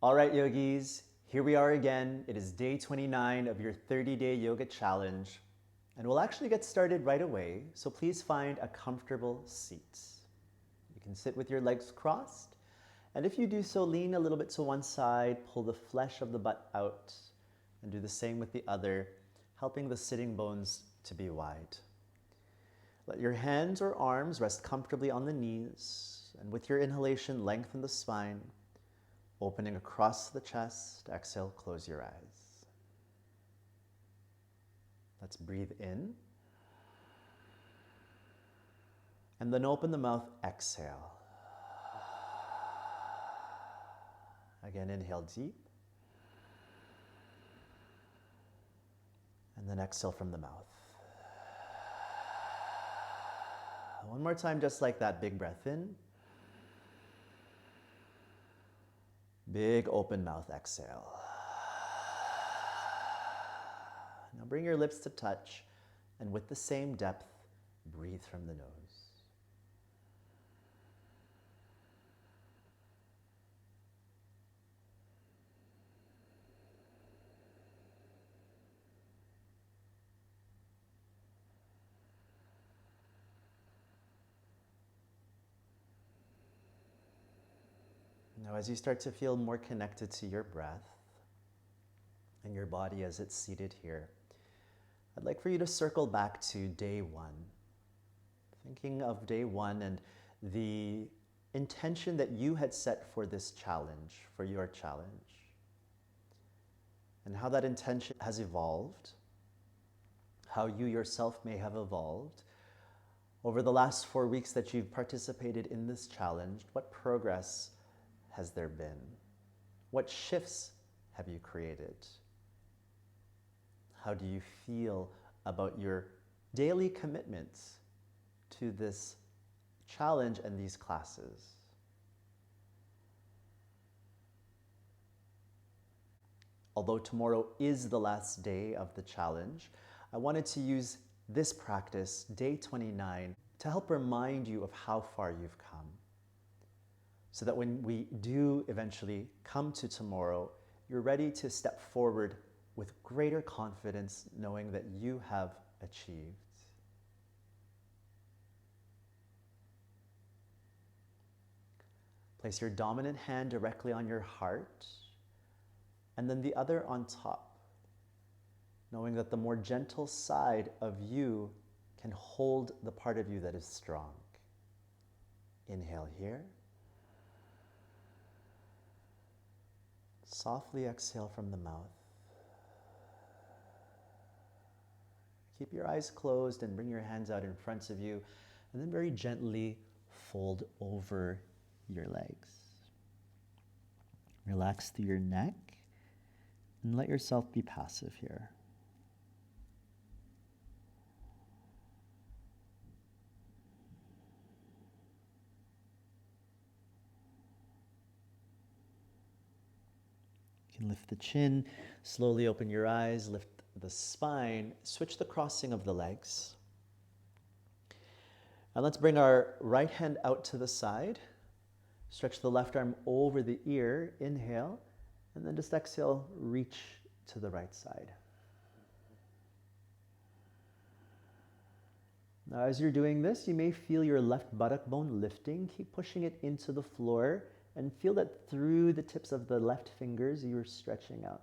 All right, yogis, here we are again. It is day 29 of your 30-day yoga challenge, and we'll actually get started right away, so please find a comfortable seat. You can sit with your legs crossed, and if you do so, lean a little bit to one side, pull the flesh of the butt out, and do the same with the other, helping the sitting bones to be wide. Let your hands or arms rest comfortably on the knees, and with your inhalation, lengthen the spine. Opening across the chest, exhale, close your eyes. Let's breathe in. And then open the mouth, exhale. Again, inhale deep. And then exhale from the mouth. One more time, just like that, big breath in. Big open mouth, exhale. Now bring your lips to touch, and with the same depth, breathe from the nose. Now, as you start to feel more connected to your breath and your body as it's seated here, I'd like for you to circle back to day one. Thinking of day one and the intention that you had set for this challenge, for your challenge, and how that intention has evolved, how you yourself may have evolved over the last 4 weeks that you've participated in this challenge. What progress has there been? What shifts have you created? How do you feel about your daily commitments to this challenge and these classes? Although tomorrow is the last day of the challenge, I wanted to use this practice, day 29, to help remind you of how far you've come, so that when we do eventually come to tomorrow, you're ready to step forward with greater confidence, knowing that you have achieved. Place your dominant hand directly on your heart, and then the other on top, knowing that the more gentle side of you can hold the part of you that is strong. Inhale here. Softly exhale from the mouth. Keep your eyes closed and bring your hands out in front of you, and then very gently fold over your legs. Relax through your neck and let yourself be passive here. You can lift the chin, slowly open your eyes, lift the spine, switch the crossing of the legs. And let's bring our right hand out to the side. Stretch the left arm over the ear, inhale, and then just exhale, reach to the right side. Now, as you're doing this, you may feel your left buttock bone lifting. Keep pushing it into the floor and feel that through the tips of the left fingers, you're stretching out.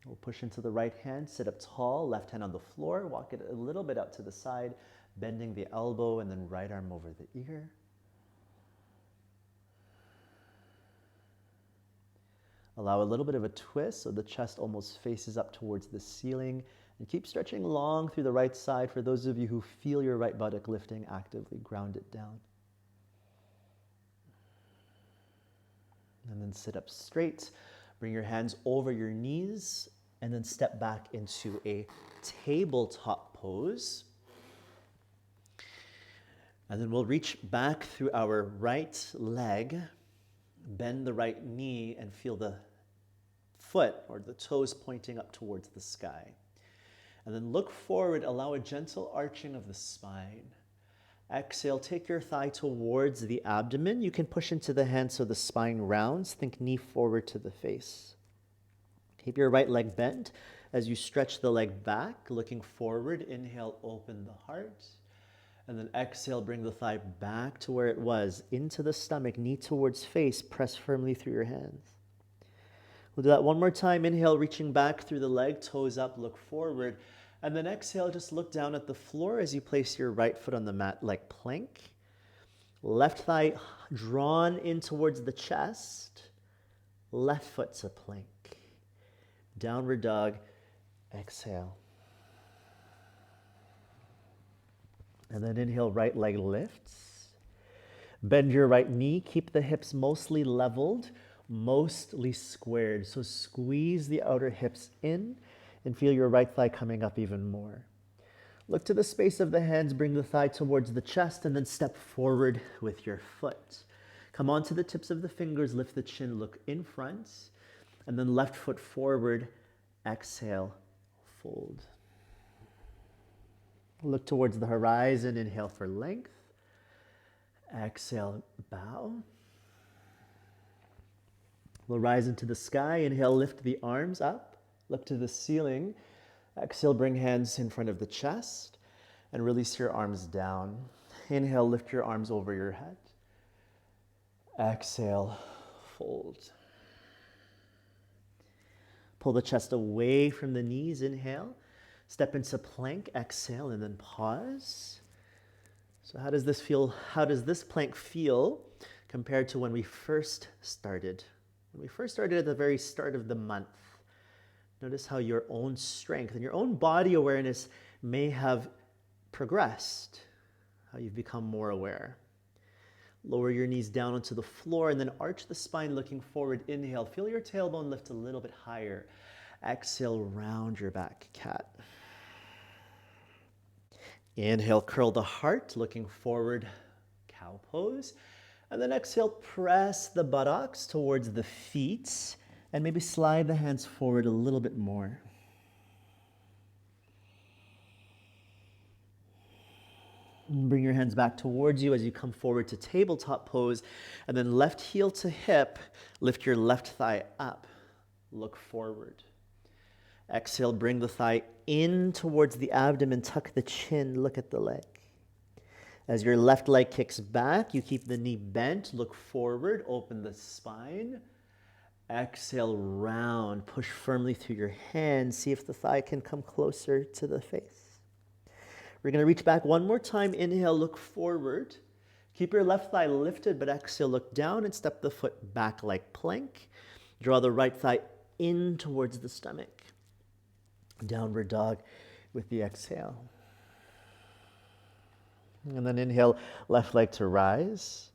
We'll push into the right hand, sit up tall, left hand on the floor, walk it a little bit out to the side, bending the elbow, and then right arm over the ear. Allow a little bit of a twist so the chest almost faces up towards the ceiling, and keep stretching long through the right side. For those of you who feel your right buttock lifting, actively ground it down. And then sit up straight, bring your hands over your knees, and then step back into a tabletop pose. And then we'll reach back through our right leg, bend the right knee, and feel the foot or the toes pointing up towards the sky. And then look forward, allow a gentle arching of the spine. Exhale, take your thigh towards the abdomen. You can push into the hands so the spine rounds. Think knee forward to the face. Keep your right leg bent as you stretch the leg back, looking forward. Inhale, open the heart. And then exhale, bring the thigh back to where it was, into the stomach, knee towards face. Press firmly through your hands. We'll do that one more time. Inhale, reaching back through the leg, toes up, look forward. And then exhale, just look down at the floor as you place your right foot on the mat like plank. Left thigh drawn in towards the chest. Left foot to plank. Downward dog, exhale. And then inhale, right leg lifts. Bend your right knee, keep the hips mostly leveled, mostly squared. So squeeze the outer hips in and feel your right thigh coming up even more. Look to the space of the hands, bring the thigh towards the chest, and then step forward with your foot. Come onto the tips of the fingers, lift the chin, look in front, and then left foot forward, exhale, fold. Look towards the horizon, inhale for length. Exhale, bow. We'll rise into the sky. Inhale, lift the arms up. Look to the ceiling. Exhale, bring hands in front of the chest and release your arms down. Inhale, lift your arms over your head. Exhale, fold. Pull the chest away from the knees. Inhale. Step into plank, exhale, and then pause. So how does this feel? How does this plank feel compared to when we first started? When we first started at the very start of the month, notice how your own strength and your own body awareness may have progressed, how you've become more aware. Lower your knees down onto the floor and then arch the spine looking forward. Inhale, feel your tailbone lift a little bit higher. Exhale, round your back, cat. Inhale, curl the heart, looking forward, cow pose. And then exhale, press the buttocks towards the feet and maybe slide the hands forward a little bit more. Bring your hands back towards you as you come forward to tabletop pose. And then left heel to hip, lift your left thigh up, look forward. Exhale, bring the thigh in towards the abdomen, tuck the chin, look at the leg. As your left leg kicks back, you keep the knee bent, look forward, open the spine. Exhale, round, push firmly through your hands, see if the thigh can come closer to the face. We're going to reach back one more time. Inhale, look forward. Keep your left thigh lifted, but exhale, look down and step the foot back like plank. Draw the right thigh in towards the stomach. Downward dog with the exhale. And then inhale, left leg to rise.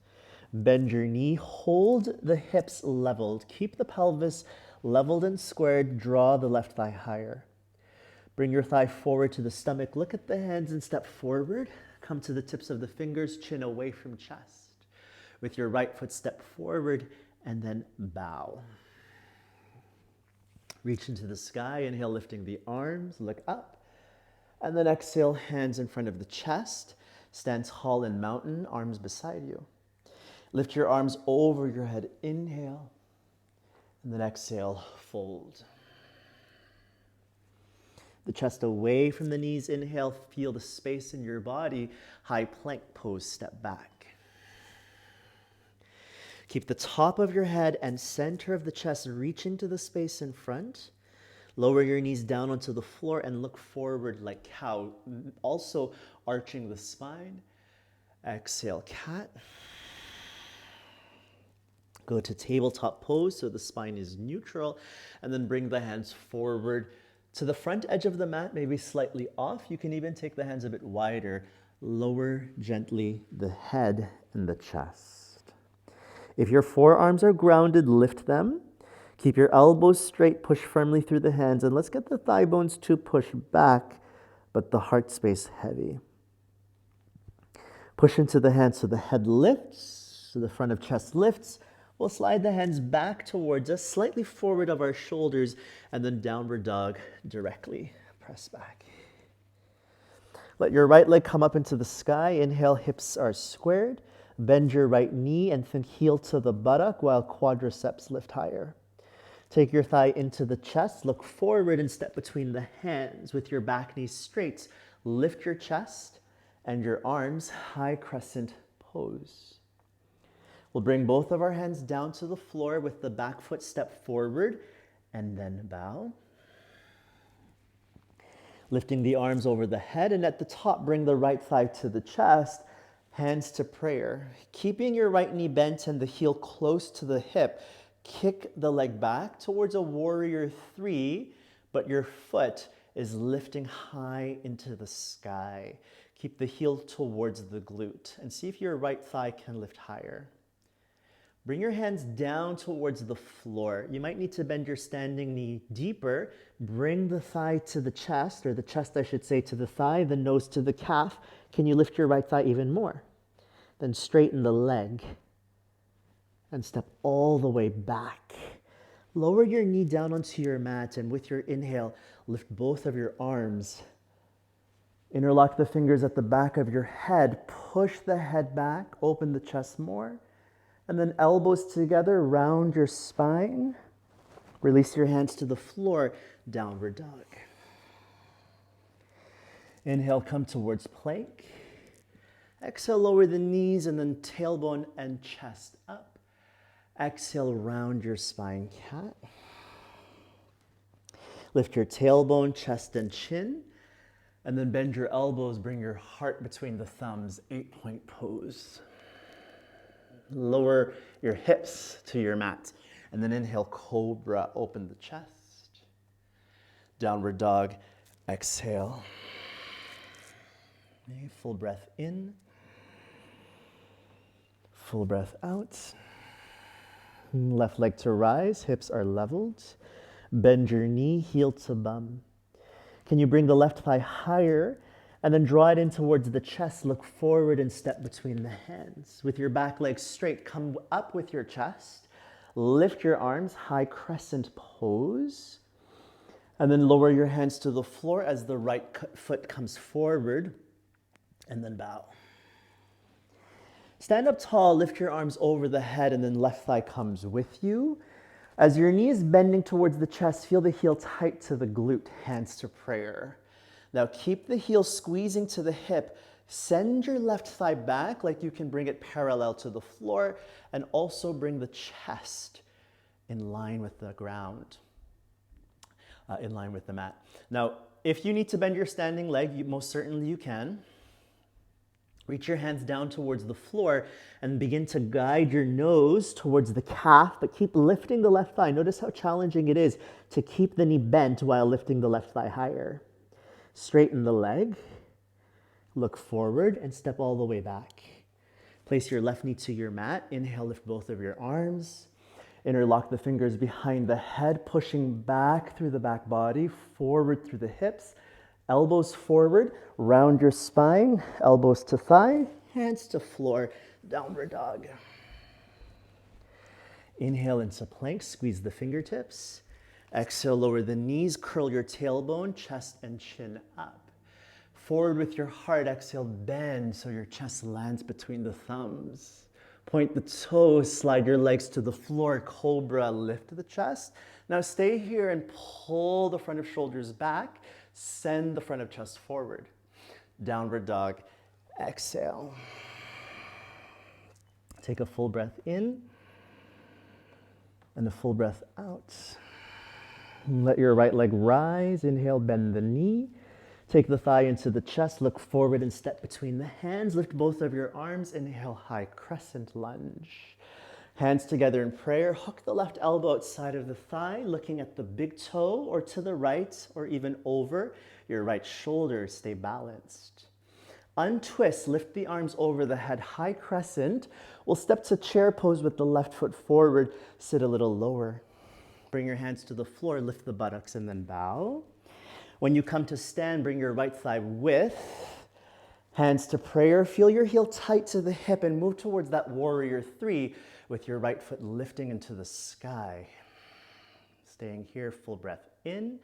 Bend your knee, hold the hips leveled. Keep the pelvis leveled and squared. Draw the left thigh higher. Bring your thigh forward to the stomach. Look at the hands and step forward. Come to the tips of the fingers, chin away from chest. With your right foot, step forward and then bow. Reach into the sky, inhale, lifting the arms, look up. And then exhale, hands in front of the chest. Stand tall in mountain, arms beside you. Lift your arms over your head, inhale. And then exhale, fold. The chest away from the knees, inhale, feel the space in your body. High plank pose, step back. Keep the top of your head and center of the chest reach into the space in front. Lower your knees down onto the floor and look forward like cow, also arching the spine. Exhale, cat. Go to tabletop pose so the spine is neutral, and then bring the hands forward to the front edge of the mat, maybe slightly off. You can even take the hands a bit wider. Lower gently the head and the chest. If your forearms are grounded, lift them. Keep your elbows straight, push firmly through the hands, and let's get the thigh bones to push back, but the heart space heavy. Push into the hands so the head lifts, so the front of chest lifts. We'll slide the hands back towards us, slightly forward of our shoulders, and then downward dog directly. Press back. Let your right leg come up into the sky. Inhale, hips are squared. Bend your right knee and then heel to the buttock while quadriceps lift higher. Take your thigh into the chest. Look forward and step between the hands with your back knee straight. Lift your chest and your arms, high crescent pose. We'll bring both of our hands down to the floor with the back foot step forward and then bow. Lifting the arms over the head, and at the top, bring the right thigh to the chest, hands to prayer. Keeping your right knee bent and the heel close to the hip, kick the leg back towards a warrior three, but your foot is lifting high into the sky. Keep the heel towards the glute and see if your right thigh can lift higher. Bring your hands down towards the floor. You might need to bend your standing knee deeper. Bring the thigh to the chest, or the chest, I should say, to the thigh, the nose to the calf. Can you lift your right thigh even more? Then straighten the leg and step all the way back. Lower your knee down onto your mat, and with your inhale, lift both of your arms. Interlock the fingers at the back of your head. Push the head back, open the chest more. And then elbows together, round your spine. Release your hands to the floor, downward dog. Inhale, come towards plank. Exhale, lower the knees and then tailbone and chest up. Exhale, round your spine, cat. Lift your tailbone, chest and chin. And then bend your elbows, bring your heart between the thumbs, 8-point pose. Lower your hips to your mat. And then inhale, cobra, open the chest. Downward dog, exhale. Okay, full breath in. Full breath out. Left leg to rise, hips are leveled. Bend your knee, heel to bum. Can you bring the left thigh higher? And then draw it in towards the chest, look forward and step between the hands. With your back leg straight, come up with your chest. Lift your arms, high crescent pose. And then lower your hands to the floor as the right foot comes forward. And then bow. Stand up tall, lift your arms over the head, and then left thigh comes with you. As your knee is bending towards the chest, feel the heel tight to the glute, hands to prayer. Now keep the heel squeezing to the hip. Send your left thigh back like you can bring it parallel to the floor, and also bring the chest in line with the ground, in line with the mat. Now, if you need to bend your standing leg, most certainly you can. Reach your hands down towards the floor and begin to guide your nose towards the calf, but keep lifting the left thigh. Notice how challenging it is to keep the knee bent while lifting the left thigh higher. Straighten the leg, look forward, and step all the way back. Place your left knee to your mat. Inhale, lift both of your arms. Interlock the fingers behind the head, pushing back through the back body, forward through the hips. Elbows forward, round your spine, elbows to thigh, hands to floor, downward dog. Inhale into plank, squeeze the fingertips. Exhale, lower the knees, curl your tailbone, chest and chin up. Forward with your heart, exhale, bend so your chest lands between the thumbs. Point the toes, slide your legs to the floor, cobra, lift the chest. Now stay here and pull the front of shoulders back, send the front of chest forward. Downward dog, exhale. Take a full breath in and a full breath out. Let your right leg rise. Inhale, bend the knee. Take the thigh into the chest. Look forward and step between the hands. Lift both of your arms. Inhale, high crescent lunge. Hands together in prayer. Hook the left elbow outside of the thigh, looking at the big toe or to the right or even over your right shoulder. Stay balanced. Untwist. Lift the arms over the head. High crescent. We'll step to chair pose with the left foot forward. Sit a little lower. Bring your hands to the floor, lift the buttocks, and then bow. When you come to stand, bring your right thigh width, hands to prayer. Feel your heel tight to the hip and move towards that warrior three with your right foot lifting into the sky. Staying here, full breath in.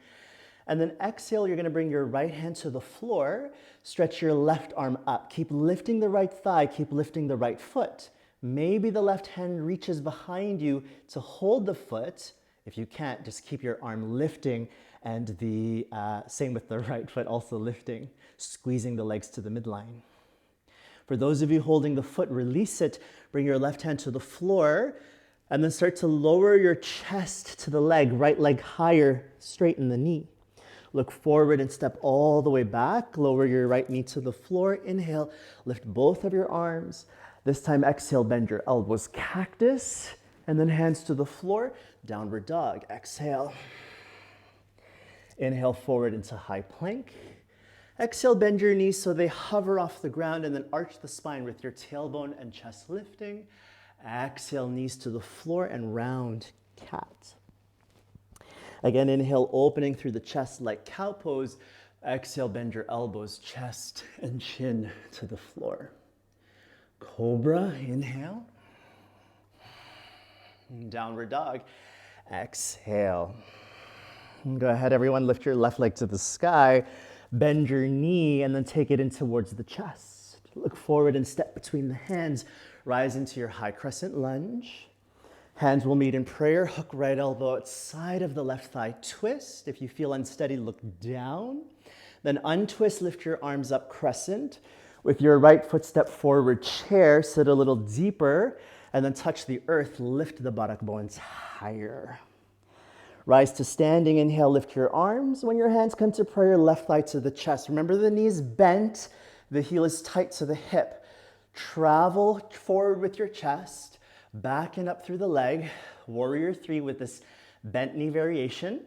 And then exhale, you're gonna bring your right hand to the floor, stretch your left arm up. Keep lifting the right thigh, keep lifting the right foot. Maybe the left hand reaches behind you to hold the foot. If you can't, just keep your arm lifting, and the same with the right foot, also lifting, squeezing the legs to the midline. For those of you holding the foot, release it, bring your left hand to the floor, and then start to lower your chest to the leg, right leg higher, straighten the knee. Look forward and step all the way back, lower your right knee to the floor, inhale, lift both of your arms. This time exhale, bend your elbows, cactus, and then hands to the floor, downward dog, exhale. Inhale forward into high plank. Exhale, bend your knees so they hover off the ground, and then arch the spine with your tailbone and chest lifting. Exhale, knees to the floor and round cat. Again, inhale, opening through the chest like cow pose. Exhale, bend your elbows, chest and chin to the floor. Cobra, inhale. Downward dog, exhale. Go ahead, everyone, lift your left leg to the sky, bend your knee, and then take it in towards the chest. Look forward and step between the hands, rise into your high crescent lunge. Hands will meet in prayer, hook right elbow outside of the left thigh, twist. If you feel unsteady, look down. Then untwist, lift your arms up, crescent. With your right foot, step forward, chair, sit a little deeper, and then touch the earth, lift the buttock bones higher. Rise to standing, inhale, lift your arms. When your hands come to prayer, left thigh to the chest. Remember the knees bent, the heel is tight to the hip. Travel forward with your chest, back and up through the leg. Warrior 3 with this bent knee variation.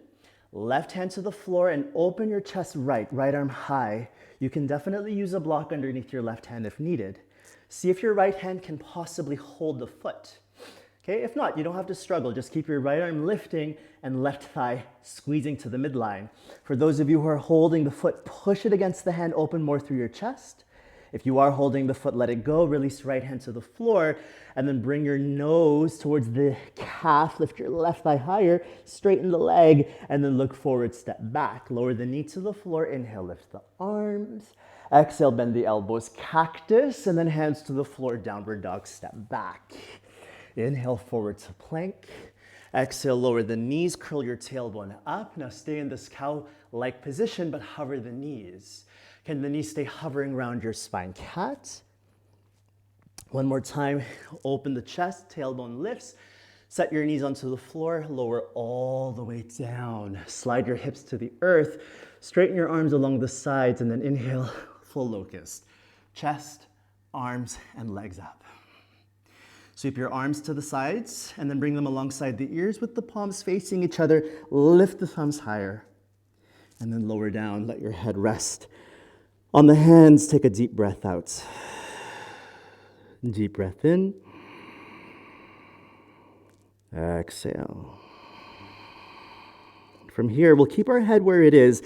Left hand to the floor and open your chest right arm high. You can definitely use a block underneath your left hand if needed. See if your right hand can possibly hold the foot. Okay, if not, you don't have to struggle. Just keep your right arm lifting and left thigh squeezing to the midline. For those of you who are holding the foot, push it against the hand, open more through your chest. If you are holding the foot, let it go. Release right hand to the floor, and then bring your nose towards the calf. Lift your left thigh higher, straighten the leg, and then look forward, step back. Lower the knee to the floor. Inhale, lift the arms. Exhale, bend the elbows, cactus, and then hands to the floor, downward dog, step back. Inhale, forward to plank. Exhale, lower the knees, curl your tailbone up. Now stay in this cow-like position, but hover the knees. Can the knees stay hovering around your spine? Cat. One more time, open the chest, tailbone lifts. Set your knees onto the floor, lower all the way down. Slide your hips to the earth. Straighten your arms along the sides, and then inhale, full locust. Chest, arms, and legs up. Sweep your arms to the sides, and then bring them alongside the ears with the palms facing each other. Lift the thumbs higher, and then lower down. Let your head rest. On the hands, take a deep breath out. Deep breath in. Exhale. From here, we'll keep our head where it is.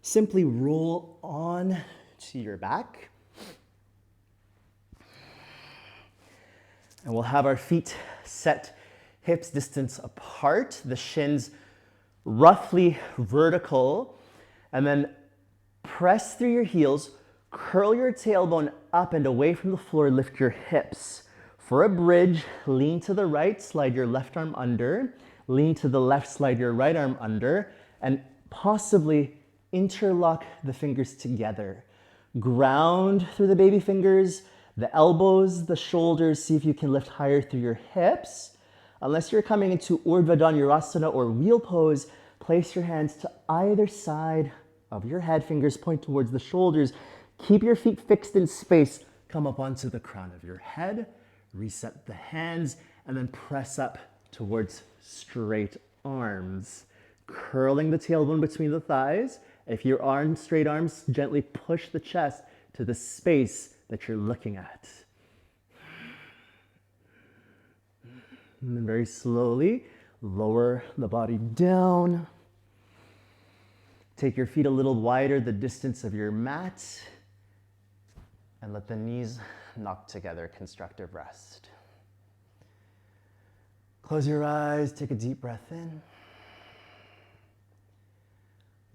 Simply roll on to your back. And we'll have our feet set hips distance apart, the shins roughly vertical, and then press through your heels, curl your tailbone up and away from the floor, lift your hips. For a bridge, lean to the right, slide your left arm under, lean to the left, slide your right arm under, and possibly interlock the fingers together. Ground through the baby fingers, the elbows, the shoulders, see if you can lift higher through your hips. Unless you're coming into Urdhva Dhanurasana or wheel pose, place your hands to either side of your head, fingers point towards the shoulders. Keep your feet fixed in space. Come up onto the crown of your head, reset the hands, and then press up towards straight arms. Curling the tailbone between the thighs. If you're on straight arms, gently push the chest to the space that you're looking at. And then very slowly, lower the body down. Take your feet a little wider, the distance of your mat, and let the knees knock together, constructive rest. Close your eyes, take a deep breath in.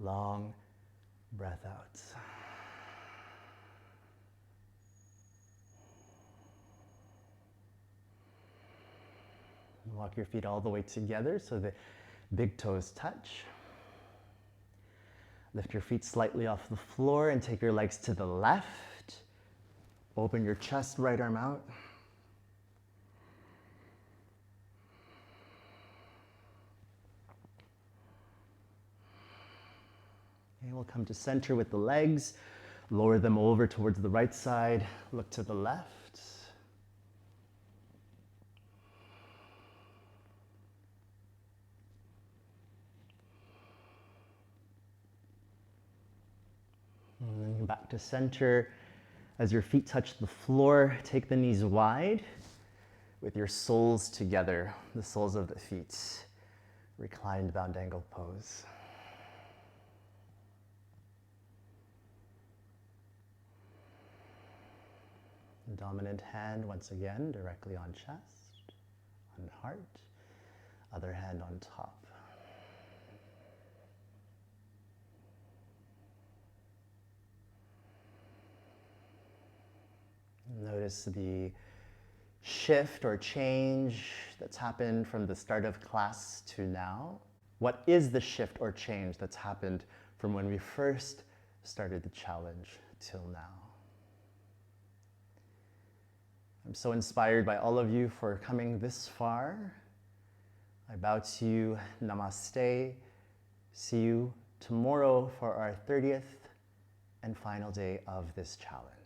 Long breath out. Walk your feet all the way together so the big toes touch. Lift your feet slightly off the floor and take your legs to the left. Open your chest, right arm out. Okay, we'll come to center with the legs. Lower them over towards the right side. Look to the left. And then back to center. As your feet touch the floor, take the knees wide with your soles together, the soles of the feet. Reclined bound angle pose. Dominant hand once again directly on chest, on heart, other hand on top. Notice the shift or change that's happened from the start of class to now. What is the shift or change that's happened from when we first started the challenge till now? I'm so inspired by all of you for coming this far. I bow to you, namaste. See you tomorrow for our 30th and final day of this challenge.